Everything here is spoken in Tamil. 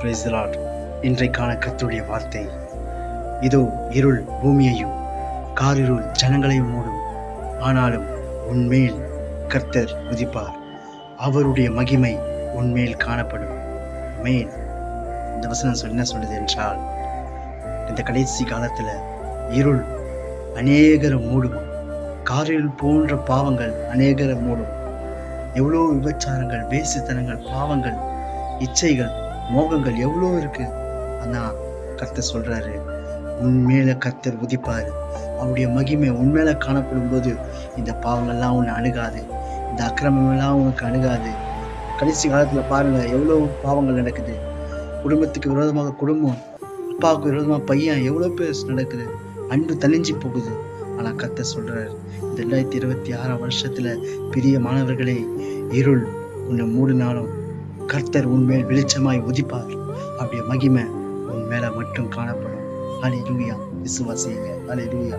Praise the Lord. இன்றைக்கான கர்த்தருடைய வார்த்தை இதோ இருள் பூமியையும் காரிருள் ஜனங்களையும் மூடும், ஆனாலும் உன்மேல் கர்த்தர் உதிப்பார், அவருடைய மகிமை உன்மேல் காணப்படும். மேல் இந்த வசனம் என்ன சொல்லுது என்றால், இந்த கடைசி காலத்துல இருள் அநேகரை மூடும், காரிருள் போன்ற பாவங்கள் அநேகரை மூடும். எவ்வளோ விபச்சாரங்கள், வேசித்தனங்கள், பாவங்கள், இச்சைகள், மோகங்கள் எவ்வளோ இருக்கு. ஆனா கர்த்தர் சொல்றாரு, உன்மேல கர்த்தர் உதிப்பாரு, அவருடைய மகிமை உன்மேல காணப்படும் போது இந்த பாவங்கள்லாம் உன்னை அணுகாது, இந்த அக்கிரமம் எல்லாம் உனக்கு அணுகாது. கடைசி காலத்துல பாருங்க எவ்வளவு பாவங்கள் நடக்குது. குடும்பத்துக்கு விரோதமாக குடும்பம், அப்பாவுக்கு விரோதமாக பையன், எவ்வளவு பேர் நடக்குது. அன்பு தணிஞ்சு போகுது. ஆனா கர்த்தர் சொல்றாரு, இந்த 2026 வருஷத்துல பெரிய மாணவர்களே, இருள் உன்னை மூடினாலும் கர்த்தர் உன்மேல் வெளிச்சமாய் உதிப்பார், அவருடைய மகிமை உன் மேல மட்டும் காணப்படும். ஹல்லேலூயா. விசுவாசிங்க. ஹல்லேலூயா.